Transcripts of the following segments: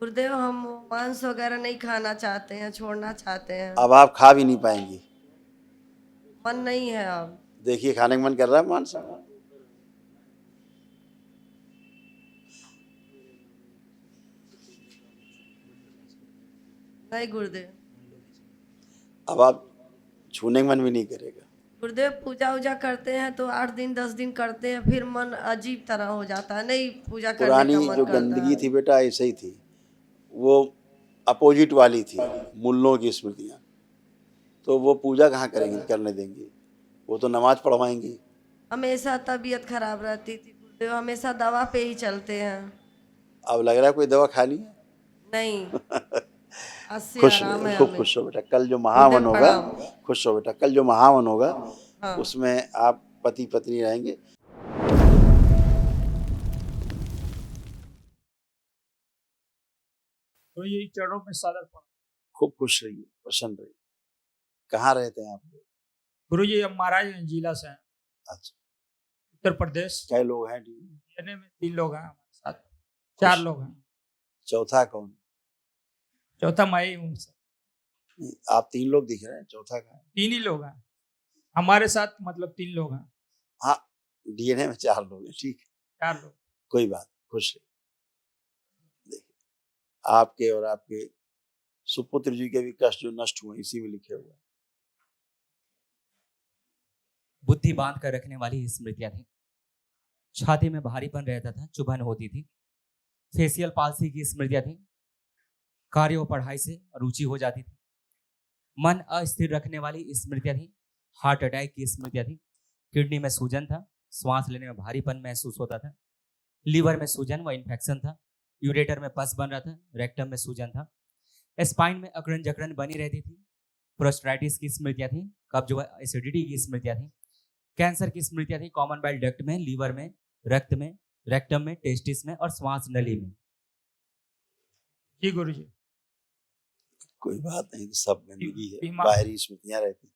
गुरुदेव हम मांस वगैरह नहीं खाना चाहते हैं, छोड़ना चाहते हैं। अब आप खा भी नहीं पाएंगी। मन नहीं है अब। देखिए खाने का मन कर रहा है मांस। नहीं गुरुदेव। अब आप छूने का मन भी नहीं करेगा। गुरुदेव पूजा उजा करते हैं तो 8 दिन 10 दिन करते हैं, फिर मन अजीब तरह हो जाता है, नहीं पूजा करने पुरानी का मन जो करता गंदगी है। थी बेटा ऐसे ही थी, वो अपोजिट वाली थी, मुल्लों की स्मृतियाँ। तो वो पूजा कहाँ करेंगी, करने देंगी? वो तो नमाज पढ़वाएंगी। हमेशा तबीयत खराब रहती थी गुरुदेव, हमेशा दवा पे ही चलते हैं। अब लग रहा है कोई दवा खा ली है। नहीं, आज से खुश आराम रहो, है खूब हमें। खुश हो बेटा। कल जो महावन गुरुदेव होगा, प्रणाम। खुश हो बेटा, कल जो महावन होगा हाँ। उसमें आप पति पत्नी रहेंगे। तो यही चरणों में सादर पड़ा। खूब खुश रहिए, प्रसन्न रहिए। कहाँ रहते हैं आप लोग? गुरु जी हम महाराज जिला से हैं, अच्छा, उत्तर प्रदेश। कई लोग हैं टीम में? कहने में 3 लोग हैं हमारे साथ, 4 लोग हैं। चौथा कौन? चौथा मैं ही हूँ सर। नहीं, आप 3 लोग दिख रहे हैं, चौथा कहाँ है? 3 ही लोग हैं हमारे साथ, मतलब 3 लोग हैं। हाँ, डीएनए में 4 लोग हैं, ठीक है, 4 लोग। कोई बात, खुश रहिए। देखिए, आपके और आपके सुपुत्र जी के भी कष्ट जो नष्ट हुए इसी में लिखे हुए हैं। बुद्धि बांध कर रखने वाली स्मृतियां थी। छाती में भारीपन रहता था, चुभन होती थी। फेसियल पाल्सी की स्मृतियां थी। कार्य व पढ़ाई से रुचि हो जाती थी। मन अस्थिर रखने वाली स्मृतियां थी। हार्ट अटैक की स्मृतियां थी। किडनी में सूजन था। श्वास लेने में भारीपन महसूस होता था। लीवर में सूजन व इन्फेक्शन था। यूरेटर में पस बन रहा था। रेक्टम में सूजन था। स्पाइन में अकड़न जकड़न बनी रहती थी। प्रोस्टाइटिस की स्मृतियां थी। कब्ज व एसिडिटी की स्मृतियां थी। कैंसर की स्मृतियां थी। कॉमन बाइल डक्ट में, लीवर में, रक्त में, रेक्टम में, टेस्टिस में और श्वास नली में। जी गुरु जी। कोई बात नहीं, सब गंदगी है, बीमार। बाहरी स्मृतियां रहती,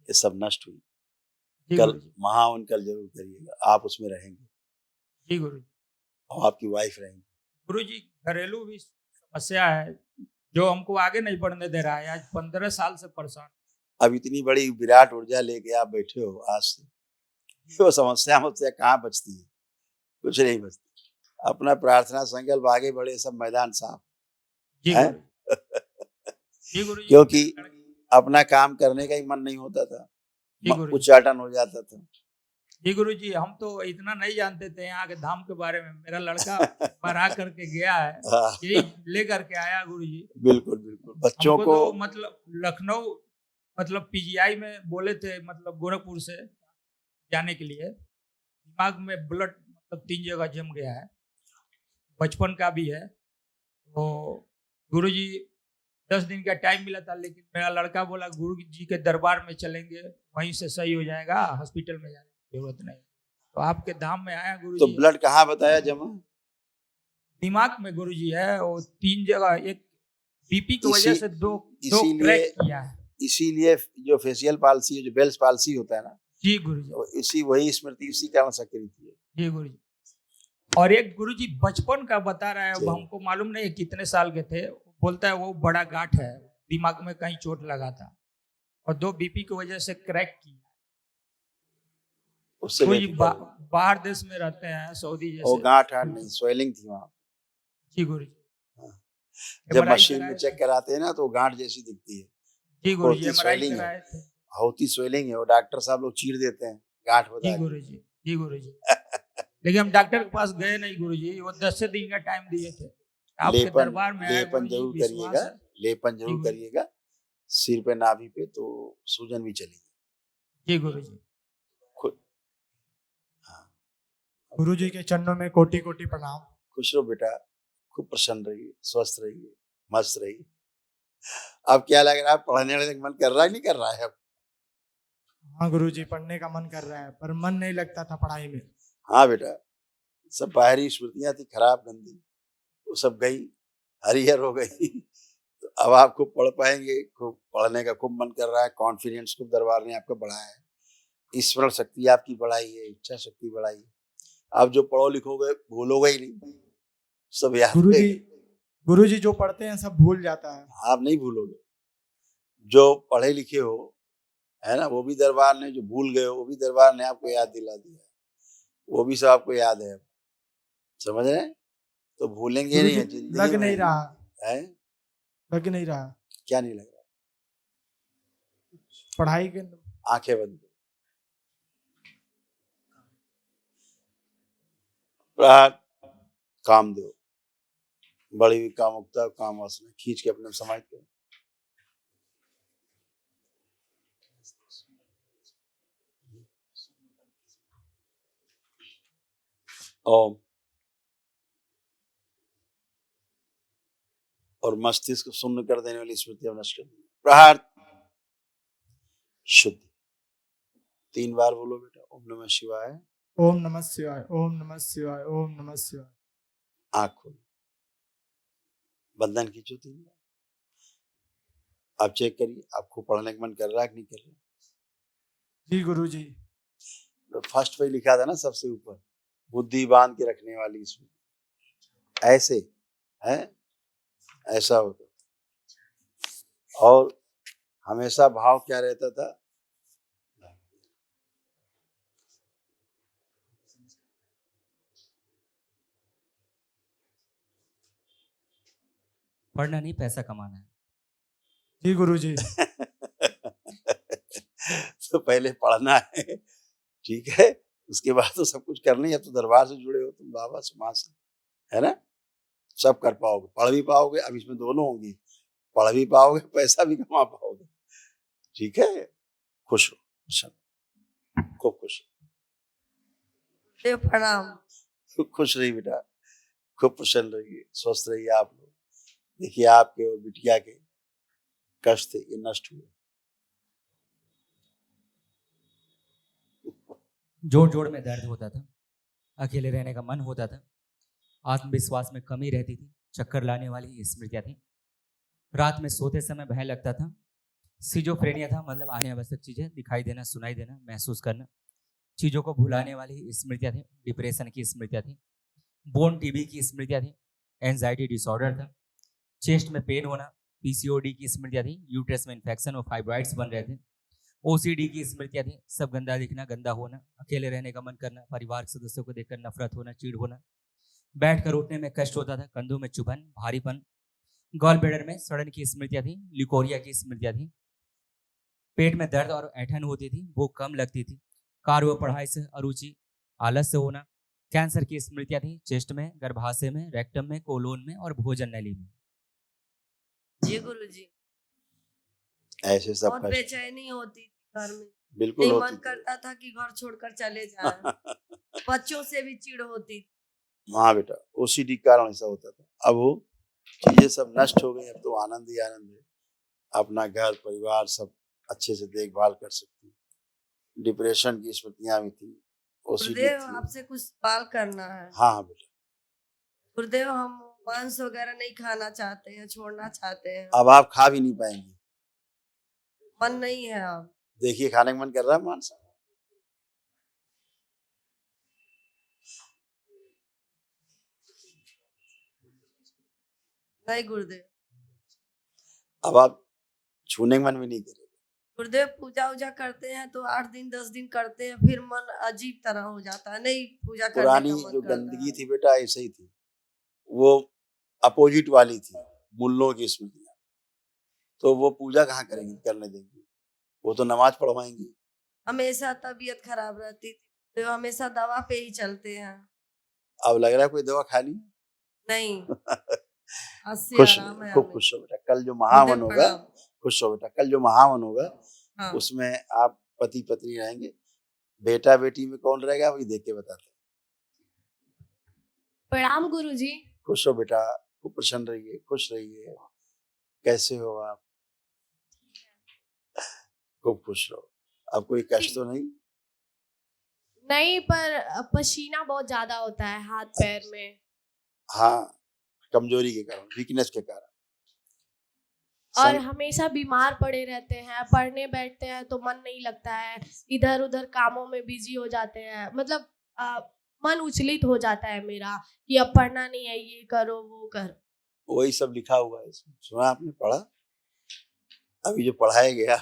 ये सब नष्ट हुई। जी कल गुरु जी। महावन कल जरूर करिएगा, आप उसमें रहेंगे जी गुरु जी। और आपकी वाइफ रहेंगी। गुरु जी घरेलू भी समस्या है जो हमको आगे नहीं बढ़ने दे रहा है। आज 15 साल से परेशान। अब इतनी बड़ी विराट ऊर्जा लेके आप बैठे हो आज से, वो समस्या मुझसे कहाँ बचती है? कुछ नहीं बचती। अपना प्रार्थना संकल्प आगे बढ़े, सब मैदान साफ जी है। गुरु जी। जी गुरु जी। क्योंकि अपना काम करने का ही मन नहीं होता था, जी गुरु जी। उच्चाटन हो जाता था। जी गुरु जी, हम तो इतना नहीं जानते थे यहाँ के धाम के बारे में। मेरा लड़का पढ़ा करके गया है, हाँ, यही लेकर के आया गुरु जी। बिल्कुल बिल्कुल। बच्चों हमको को तो मतलब लखनऊ, मतलब पीजीआई में बोले थे, मतलब गोरखपुर से जाने के लिए। दिमाग में ब्लड मतलब 3 जगह जम गया है, बचपन का भी है। तो गुरु जी 10 दिन का टाइम मिला था, लेकिन मेरा लड़का बोला गुरु जी के दरबार में चलेंगे, वहीं से सही हो जाएगा, हॉस्पिटल में जाने की जरूरत नहीं। तो आपके धाम में आया गुरु तो जी। ब्लड कहाँ बताया जमा? दिमाग में गुरु जी है, वो 3 जगह। एक बीपी की वजह से दो इसीलिए क्रैक किया है। इसीलिए जो फेशियल पाल्सी है, जो बेल्स पाल्सी होता है ना, जी गुरु जी। तो इसी वही स्मृति इसी कारण सक्रिय थी। जी गुरु जी। और एक गुरु जी बचपन का बता रहा है, अब जी। हमको मालूम नहीं कितने साल के थे। बोलता है वो बड़ा गांठ है, दिमाग में कहीं चोट लगा था और 2 बीपी की वजह से क्रैक की। उससे गुरु जी बेफिक्र बाहर देश में रहते हैं, सऊदी वो जैसे। गांठ हार्ट नहीं, स्वेलिंग थी वहाँ। जी गुरु जी। जब MRI मशीन में कराए चेक थे। कराते हैं ना तो वो गांठ जैसी दिखती है। जी गुरु जी, होती MRI स्वेलिंग है, कराए थे। होती स्वेलिंग है, वो डॉक्टर साहब लोग चीर देते हैं गांठ जी बता गुरु जी। जी गुरु जी। लेकिन हम डॉक्टर के पास गए नहीं गुरु जी, वो 10 दिन का टाइम दिए थे। आपके लेपन दरबार में आए लेपन गुरु जी, जरूर विश्वास करिएगा, है। लेपन जी जरूर गुरु जी। करिएगा सिर पे, नाभि पे, तो सूजन भी चलेगी जी गुरु जी। खुद। हाँ, गुरु जी के चरणों में कोटि कोटि प्रणाम। खुश रहो बेटा, खूब प्रसन्न रहिए, स्वस्थ रहिए, मस्त रहिए। अब क्या लग रहा है, पढ़ने वाले का मन कर रहा है नहीं कर रहा है अब? हाँ गुरु जी, पढ़ने का मन कर रहा है पर मन नहीं लगता था पढ़ाई में। हाँ बेटा, सब बाहरी स्मृतियां थी खराब गंदी, वो सब गई, हरिहर हो गई। तो अब आप खूब पढ़ पाएंगे, खूब पढ़ने का खूब मन कर रहा है, कॉन्फिडेंस खूब दरबार ने आपका बढ़ाया है, स्मरण शक्ति आपकी बढ़ाई है, इच्छा शक्ति बढ़ाई है। आप जो पढ़ो लिखोगे भूलोगे ही नहीं, सब याद गुरु जी, रहेगा। गुरुजी जो पढ़ते हैं सब भूल जाता है। आप नहीं भूलोगे। जो पढ़े लिखे हो, है ना, वो भी दरबार ने, जो भूल गए हो वो भी दरबार ने आपको याद दिला दिया है, वो भी सब आपको याद है। समझ रहे हैं? तो भूलेंगे नहीं, गुरुजी जिंदगी लग में नहीं रहा, है। लग नहीं रहा क्या नहीं लग रहा? पढ़ाई के। आंखें बंद करो। प्रहार काम दो, बड़ी हुई कामुकता, काम वासना खींच के अपने समाहित करो। ओम। और मस्तिष्क को शून्य कर देने वाली स्मृतियां नष्ट कर देंगे। प्रहार शुद्ध। 3 बार बोलो बेटा, ओम नमः शिवाय। ओम नमः शिवाय, ओम नमः शिवाय, ओम नमः शिवाय। आंख खोलो, बंधन खींचो 3 बार। आप चेक करिए आपको पढ़ने का मन कर रहा है कि नहीं कर रहा। जी गुरुजी। तो फर्स्ट पे लिखा था ना सबसे ऊपर, बुद्धि बांध के रखने वाली स्मृति। ऐसे है, ऐसा होता। और हमेशा भाव क्या रहता था? पढ़ना नहीं, पैसा कमाना है। जी गुरुजी। तो पहले पढ़ना है, ठीक है, उसके बाद तो सब कुछ करना ही। अब तो दरबार से जुड़े हो तुम, बाबा से, माँ से, है ना, सब कर पाओगे, पढ़ भी पाओगे। अब इसमें दोनों होंगी, पढ़ भी पाओगे, पैसा भी कमा पाओगे। ठीक है, खुश हो, खूब खुश देव प्रणाम। हो। खुश रहिए बेटा, खूब प्रसन्न रहिए, स्वस्थ रहिए आप लोग। देखिए आपके और बिटिया के कष्ट थे, ये नष्ट हुए। जोड़ जोड़ में दर्द होता था, अकेले रहने का मन होता था, आत्मविश्वास में कमी रहती थी, चक्कर लाने वाली स्मृतियां थी। रात में सोते समय भय लगता था। सिजोफ्रेनिया था, मतलब आने आवश्यक चीजें दिखाई देना, सुनाई देना, महसूस करना, चीजों को भुलाने वाली स्मृतियां थी। डिप्रेशन की स्मृतियां थी, बोन टीबी की स्मृतियां थी, एंजाइटी डिसऑर्डर था, चेस्ट में पेन होना, पीसीओडी की स्मृतियां थी, यूट्रस में इन्फेक्शन और फाइब्रॉइड्स बन रहे थे, ओसीडी की स्मृतियां थी, सब गंदा दिखना, गंदा होना, अकेले रहने का मन करना, परिवार के सदस्यों को देखकर नफरत होना, चिढ़ होना, बैठकर उठने में कष्ट होता था, कंधों में चुभन, भारीपन, गॉल ब्लैडर में सड़न की स्मृतियां थी, ल्यूकोरिया की स्मृतियां थी, पेट में दर्द और ऐंठन होती थी, भूख कम लगती थी, कार्य व पढ़ाई से अरुचि, आलस्य होना, कैंसर की स्मृतियां थी, चेस्ट में, गर्भाशय में, रेक्टम में, कोलोन में और भोजन नली में। जी गुरुजी। ऐसे सब बहुत कष्ट बेचैनी होती थी घर में, बिल्कुल नहीं होती मन थी। करता था कि घर छोड़कर चले जाएं। बच्चों से भी चिढ़ होती थी। हाँ बेटा, ओसीडी के कारण ऐसा होता था। अब वो चीजें सब नष्ट हो गई, अब तो आनंद ही आनंद है। अपना घर परिवार सब अच्छे से देखभाल कर सकती है। डिप्रेशन की स्मृतियां भी थी, ओसीडी गुरुदेव थी। आपसे कुछ सवाल करना है। हाँ हाँ बेटा। गुरुदेव हम मांस वगैरह नहीं खाना चाहते हैं, छोड़ना चाहते हैं, अब आप खा भी नहीं पाएंगे। मन नहीं है अब। देखिए खाने का मन कर रहा है मांस? नहीं गुरुदेव। अब आप छूने का मन भी नहीं करेगा। गुरुदेव पूजा उजा करते हैं तो 8 दिन 10 दिन करते हैं, फिर मन अजीब तरह हो जाता है, नहीं पूजा करने पुरानी का मन जो करता गंदगी है। थी बेटा ऐसे ही थी, वो अपोजिट वाली थी, मुल्लों की स्मृतियां। तो वो पूजा कहाँ करेंगे, करने देंगे? वो तो नमाज पढ़वाएंगे। हमेशा तबीयत खराब रहती थी तो हमेशा दवा पे ही चलते हैं। अब लग रहा है कोई दवा खा ली? नहीं, अस्सी खुश आराम है खूब हमें। खुश हो बेटा। कल जो गुरुदेव महावन होगा, प्रणाम। खुश हो बेटा, कल जो महावन होगा हाँ। उसमें आप पति पत्नी रहेंगे। बेटा बेटी में कौन रहेगा वही देख के बताते हैं। प्रणाम गुरुजी। खुश हो बेटा, खूब प्रसन्न रहिए, खुश रहिए। कैसे हो आप? खूब खुश रहो। अब कोई कष्ट तो नहीं? नहीं, पर पसीना बहुत ज्यादा होता है हाथ पैर में। हाँ, कमजोरी के कारण, वीकनेस के कारण। और हमेशा बीमार पड़े रहते हैं, पढ़ने बैठते हैं तो मन नहीं लगता है, इधर उधर कामों में बिजी हो जाते हैं, मतलब मन उचलित हो जाता है मेरा कि अब पढ़ना नहीं है, ये करो वो कर। वही सब लिखा हुआ है इसमें, सुना आपने, पढ़ा? अभी जो पढ़ाया गया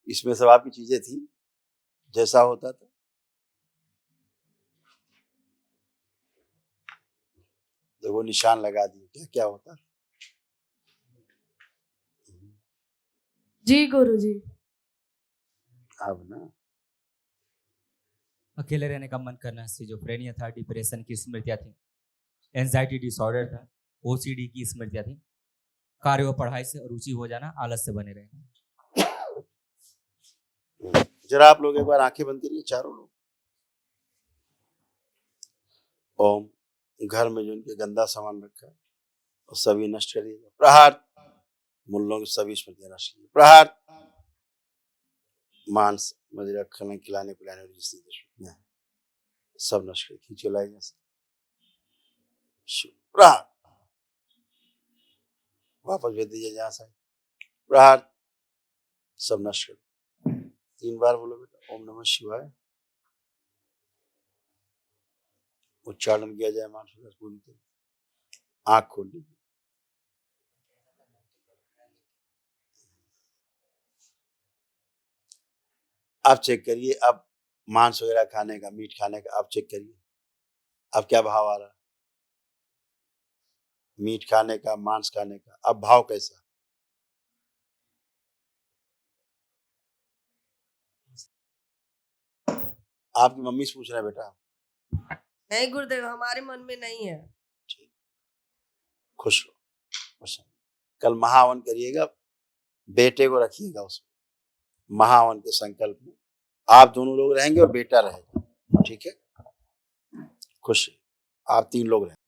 इसमें सब आपकी चीजें थी, जैसा होता था। तो वो निशान लगा दिए, क्या क्या होता। जी गुरुजी। अब ना अकेले रहने का मन करना, सिजोफ्रेनिया था, डिप्रेशन की स्मृतियां थी, एंजाइटी डिसऑर्डर था, ओसीडी की स्मृतियां थी, कार्य व पढ़ाई से रुचि हो जाना, आलस से बने रहना। जरा आप लोग एक बार आंखें बंद करिए, चारों लोग। ओम। घर में जो इनके गंदा सामान रखा है वो सभी नष्ट करिएगा। प्रहार। मुल्लों की सभी स्मृतियां नष्ट कीजिए। प्रहार। मांस मदिरा खाने खिलाने पिलाने वाली जितनी दुश्मनियां हैं सब नष्ट कर खींच के लाएगा। प्रहार। वापस भेज दीजिए जहां से। प्रहार। सब नष्ट कर। 3 बार बोलो बेटा, ओम नमः शिवाय। उच्चारण किया जाए मानस पूरी तरह। आंख खोल लीजिए। अब चेक करिए, अब मांस वगैरह खाने का, मीट खाने का अब चेक करिए, अब क्या भाव आ रहा है? मीट खाने का, मांस खाने का अब भाव कैसा? आपकी मम्मी से पूछ रहे हैं बेटा। नहीं गुरुदेव, हमारे मन में नहीं है। खुश हो, खुश हो। कल महावन करिएगा, बेटे को रखिएगा उसमें, महावन के संकल्प में आप दोनों लोग रहेंगे और बेटा रहेगा, ठीक है? खुश, आप 3 लोग रहेंगे।